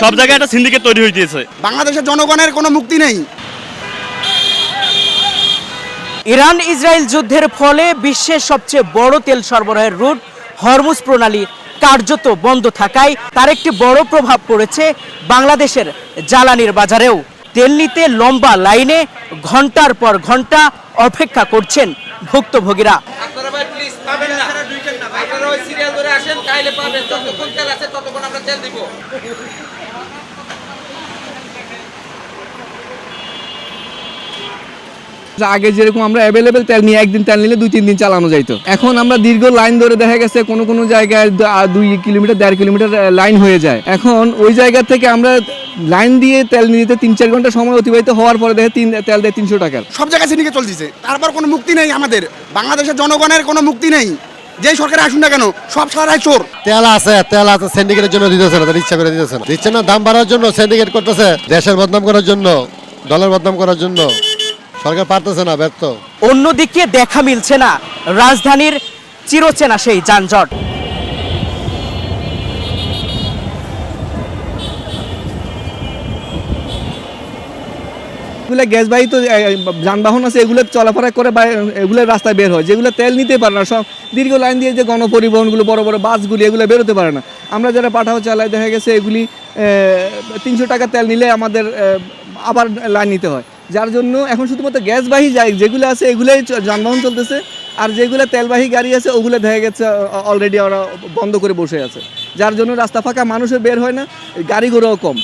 সব জায়গায় একটা সিন্ডিকেট তৈরি হইতেছে। বাংলাদেশের জনগণের কোনো মুক্তি নেই। ইরান ইসরায়েল যুদ্ধের ফলে বিশ্বের সবচেয়ে বড় তেল সরবরাহের রুট হরমুজ প্রণালী কার্যত বন্ধ থাকায় তার একটি বড় প্রভাব পড়েছে বাংলাদেশের জ্বালানির বাজারেও। তেল নিতে লম্বা লাইনে ঘন্টার পর ঘন্টা অপেক্ষা করছেন ভুক্তভোগীরা। আপনারা ভাই প্লিজ পাবেন না, আপনারা ওই সিরিয়াল ধরে আসেন, তাইলে পাবেন। যতক্ষণ তেল আছে ততক্ষণ আমরা তেল দিব। আগে যেরকম আমরা অ্যাভেলেবেল তেল নিয়ে একদিন তেল নিলে 2-3 দিন চালানো যাইতো, এখন আমরা দীর্ঘ লাইন ধরে দেখা গেছে কোনো কোনো জায়গায় 2 কিলোমিটার 1.5 কিলোমিটার লাইন হয়ে যায়। এখন ওই জায়গা থেকে আমরা লাইন দিয়ে তেল নিতে 3-4 ঘন্টা সময় অতিবাহিত হওয়ার পরে দেখে তেল দেয় 300 টাকার। সব জায়গায় সিন্ডিকেট চলতেছে, তারপর কোনো মুক্তি নেই। আমাদের বাংলাদেশের জনগণের কোনো মুক্তি নেই। যেই সরকারে আসুন না কেন, সব সারাই চোর। তেল আছে সিন্ডিকেটের জন্য দিতেছে না, ইচ্ছা করে দিতেছে না, দিচ্ছে না। দাম বাড়ার জন্য সিন্ডিকেট করতেছে, দেশের বদনাম করার জন্য, দলের বদনাম করার জন্য। সরকার পারতেছে না, ব্যর্থ। অন্যদিকে দেখা মিলছে না রাজধানীর চিরচেনা সেই যানজট। এগুলো গ্যাসবাহিত যানবাহন আছে, এগুলো চলাফেরা করে বা এগুলো রাস্তায় বের হয়, যেগুলো তেল নিতে পারে না। সব দীর্ঘ লাইন দিয়ে যে গণপরিবহনগুলো, বড় বড় বাসগুলি, এগুলো বেরোতে পারে না। আমরা যারা পাঠাও চালাই দেখা গেছে এগুলি 300 টাকা তেল নিলে আমাদের আবার লাইন নিতে হয়, যার জন্য এখন শুধুমাত্র গ্যাসবাহী যেগুলো আছে এগুলোই যানবাহন চলতেছে। আর যেগুলো তেলবাহী গাড়ি আছে ওগুলো দেখা গেছে অলরেডি ওরা বন্ধ করে বসে আছে, যার জন্য রাস্তা ফাঁকা, মানুষের বের হয় না, গাড়ি ঘোড়াও কম।